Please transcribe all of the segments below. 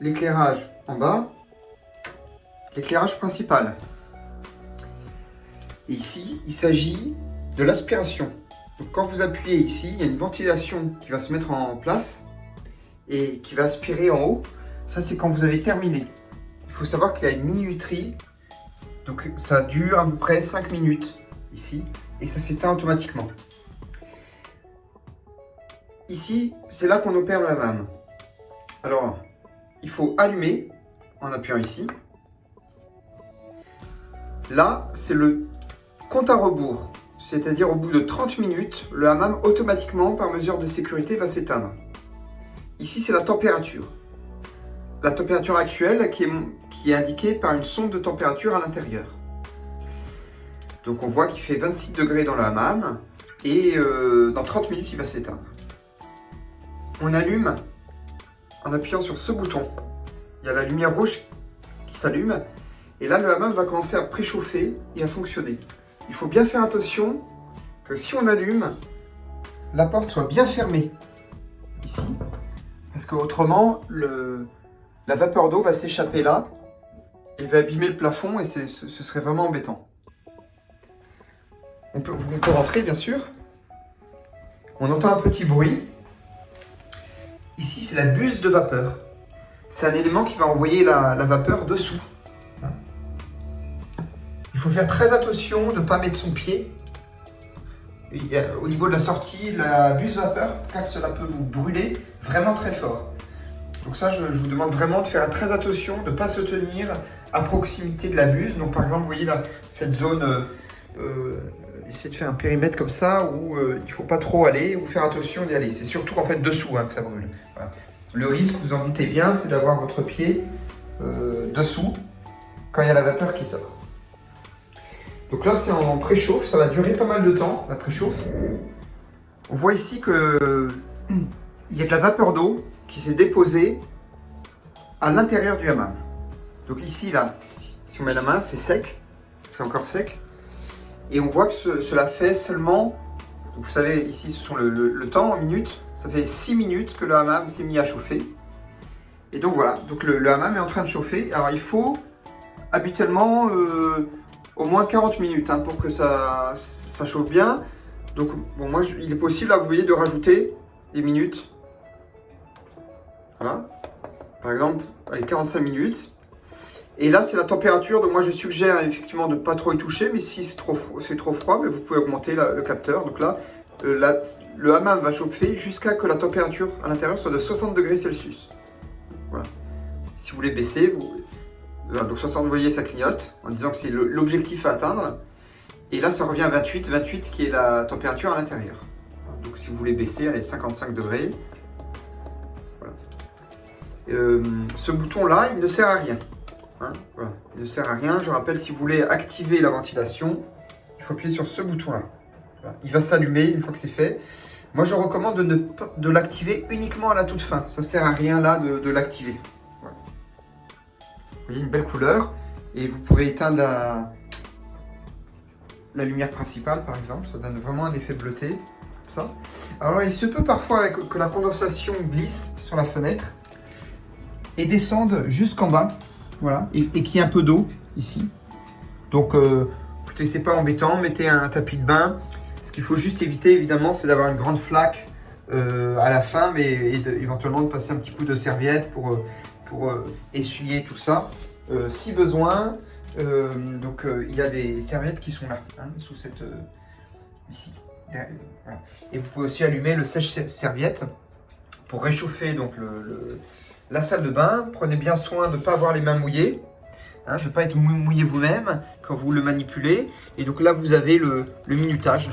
l'éclairage en bas, l'éclairage principal. Et ici, il s'agit de l'aspiration. Donc quand vous appuyez ici, il y a une ventilation qui va se mettre en place et qui va aspirer en haut. Ça, c'est quand vous avez terminé. Il faut savoir qu'il y a une minuterie. Donc ça dure à peu près 5 minutes ici et ça s'éteint automatiquement. Ici, c'est là qu'on opère le hammam. Alors, il faut allumer en appuyant ici. Là, c'est le compte à rebours. C'est-à-dire au bout de 30 minutes, le hammam automatiquement, par mesure de sécurité, va s'éteindre. Ici, c'est la température. La température actuelle qui est indiquée par une sonde de température à l'intérieur. Donc on voit qu'il fait 26 degrés dans le hammam et dans 30 minutes, il va s'éteindre. On allume en appuyant sur ce bouton. Il y a la lumière rouge qui s'allume et là, le hammam va commencer à préchauffer et à fonctionner. Il faut bien faire attention que si on allume, la porte soit bien fermée ici, parce qu'autrement, la vapeur d'eau va s'échapper là et va abîmer le plafond et ce serait vraiment embêtant. On peut rentrer, bien sûr. On entend un petit bruit. Ici, c'est la buse de vapeur. C'est un élément qui va envoyer la vapeur dessous. Il faut faire très attention de ne pas mettre son pied au niveau de la sortie, la buse vapeur, car cela peut vous brûler vraiment très fort. Donc ça, je vous demande vraiment de faire très attention, de ne pas se tenir à proximité de la buse. Donc par exemple, vous voyez là, cette zone, essayez de faire un périmètre comme ça où il ne faut pas trop aller ou faire attention d'y aller. C'est surtout en fait dessous que ça brûle. Voilà. Le risque, vous en doutez bien, c'est d'avoir votre pied dessous quand il y a la vapeur qui sort. Donc là, c'est en préchauffe, ça va durer pas mal de temps, la préchauffe. On voit ici qu'il y a de la vapeur d'eau qui s'est déposée à l'intérieur du hammam. Donc ici, là, si on met la main, c'est sec, c'est encore sec. Et on voit que cela fait seulement, vous savez, ici, ce sont le temps en minutes. Ça fait 6 minutes que le hammam s'est mis à chauffer. Et donc voilà, donc le hammam est en train de chauffer. Alors il faut habituellement au moins 40 minutes pour que ça chauffe bien. Donc bon, moi, il est possible, là, vous voyez, de rajouter des minutes. Voilà. Par exemple, allez, 45 minutes. Et là, c'est la température. Donc moi, je suggère effectivement de ne pas trop y toucher. Mais si c'est trop froid, vous pouvez augmenter le capteur. Donc là, le hammam va chauffer jusqu'à que la température à l'intérieur soit de 60 degrés Celsius. Voilà. Si vous voulez baisser, donc 60, vous voyez, ça clignote en disant que c'est l'objectif à atteindre. Et là, ça revient à 28 qui est la température à l'intérieur. Voilà. Donc si vous voulez baisser, allez, 55 degrés. Voilà. Ce bouton-là, il ne sert à rien. Voilà. Il ne sert à rien. Je rappelle, si vous voulez activer la ventilation, il faut appuyer sur ce bouton-là. Voilà. Il va s'allumer une fois que c'est fait. Moi, je recommande de l'activer uniquement à la toute fin. Ça ne sert à rien là de l'activer. Voilà. Vous voyez, une belle couleur. Et vous pouvez éteindre la lumière principale, par exemple. Ça donne vraiment un effet bleuté. Comme ça. Alors, il se peut parfois que la condensation glisse sur la fenêtre et descende jusqu'en bas. Voilà. Et qu'il y ait un peu d'eau ici. Donc, écoutez, c'est pas embêtant. Mettez un tapis de bain. Ce qu'il faut juste éviter, évidemment, c'est d'avoir une grande flaque à la fin, mais éventuellement de passer un petit coup de serviette pour essuyer tout ça. Si besoin, il y a des serviettes qui sont là, sous cette... ici. Voilà. Et vous pouvez aussi allumer le sèche-serviette pour réchauffer donc, la salle de bain. Prenez bien soin de ne pas avoir les mains mouillées. De ne pas être mouillé vous-même quand vous le manipulez. Et donc là, vous avez le minutage,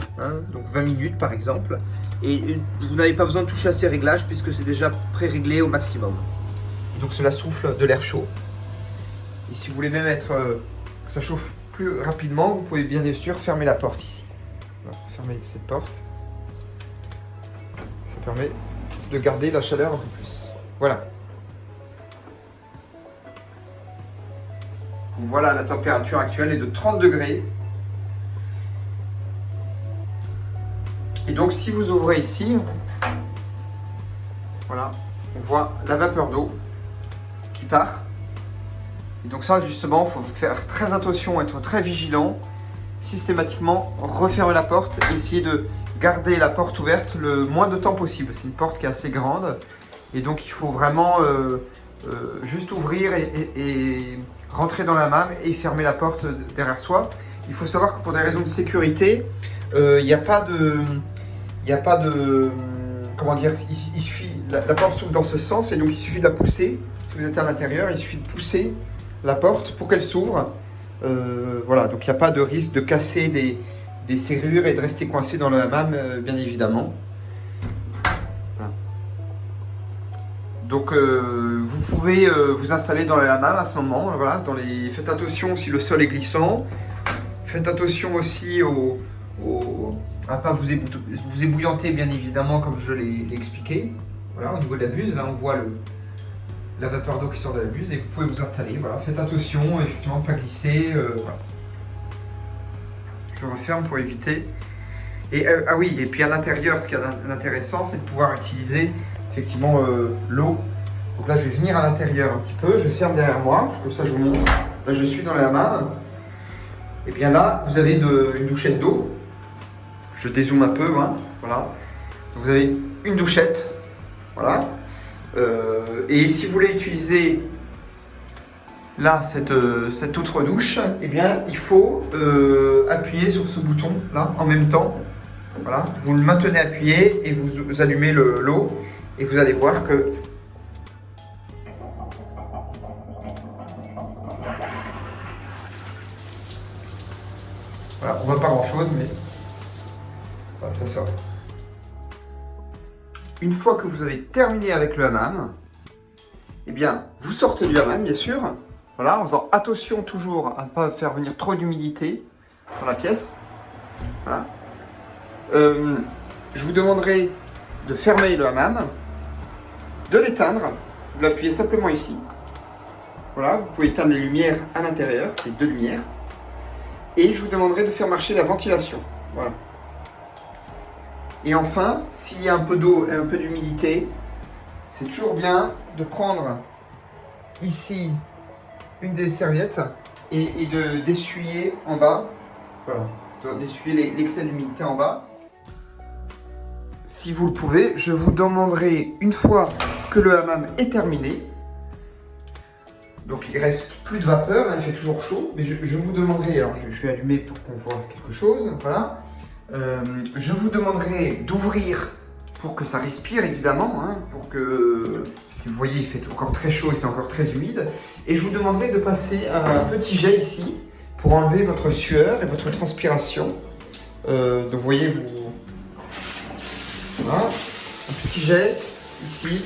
donc 20 minutes par exemple. Et vous n'avez pas besoin de toucher à ces réglages puisque c'est déjà pré-réglé au maximum. Et donc cela souffle de l'air chaud. Et si vous voulez même que ça chauffe plus rapidement, vous pouvez bien sûr fermer la porte ici. Alors, fermez cette porte. Ça permet de garder la chaleur un peu plus. Voilà. Voilà, la température actuelle est de 30 degrés. Et donc, si vous ouvrez ici, voilà, on voit la vapeur d'eau qui part. Et donc ça, justement, il faut faire très attention, être très vigilant. Systématiquement, refermer la porte et essayer de garder la porte ouverte le moins de temps possible. C'est une porte qui est assez grande. Et donc, il faut vraiment juste ouvrir et rentrer dans la hammam et fermer la porte derrière soi. Il faut savoir que pour des raisons de sécurité, il n'y a pas de... Comment dire, il suffit, la porte s'ouvre dans ce sens et donc il suffit de la pousser. Si vous êtes à l'intérieur, il suffit de pousser la porte pour qu'elle s'ouvre. Voilà, donc il n'y a pas de risque de casser des serrures et de rester coincé dans le hammam, bien évidemment. Voilà. Donc vous pouvez vous installer dans le hammam à ce moment. Voilà, faites attention si le sol est glissant. Faites attention aussi à ne pas vous ébouillanter, bien évidemment, comme je l'ai expliqué. Voilà, au niveau de la buse, là on voit la vapeur d'eau qui sort de la buse et vous pouvez vous installer. Voilà, faites attention, effectivement, de ne pas glisser. Voilà. Je referme pour éviter. Et ah oui, et puis à l'intérieur, ce qui est intéressant, c'est de pouvoir utiliser effectivement l'eau. Donc là, je vais venir à l'intérieur un petit peu. Je ferme derrière moi, comme ça je vous montre. Là, je suis dans la hammam. Et bien là, vous avez une douchette d'eau. Je dézoome un peu, hein, voilà. Donc vous avez une douchette, voilà. Et si vous voulez utiliser là cette autre douche, eh bien il faut appuyer sur ce bouton là en même temps. Voilà, vous le maintenez appuyé et vous allumez l'eau et vous allez voir que voilà, on voit pas grand chose, mais voilà, ça sort. Une fois que vous avez terminé avec le hammam, eh bien, vous sortez du hammam, bien sûr. Voilà, en faisant attention toujours à ne pas faire venir trop d'humidité dans la pièce. Voilà. Je vous demanderai de fermer le hammam, de l'éteindre. Vous l'appuyez simplement ici. Voilà, vous pouvez éteindre les lumières à l'intérieur, les deux lumières. Et je vous demanderai de faire marcher la ventilation. Voilà. Et enfin, s'il y a un peu d'eau et un peu d'humidité, c'est toujours bien de prendre ici une des serviettes et d'essuyer en bas. Voilà, d'essuyer l'excès d'humidité en bas. Si vous le pouvez, je vous demanderai, une fois que le hammam est terminé, donc il ne reste plus de vapeur, hein, il fait toujours chaud, mais je vous demanderai, alors je vais allumer pour qu'on voit quelque chose, voilà. Je vous demanderai d'ouvrir pour que ça respire évidemment, hein, parce que vous voyez il fait encore très chaud et c'est encore très humide. Et je vous demanderai de passer un petit jet ici pour enlever votre sueur et votre transpiration. Donc vous voyez, voilà, un petit jet ici,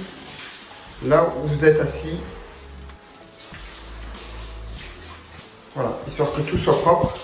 là où vous êtes assis. Voilà, histoire que tout soit propre.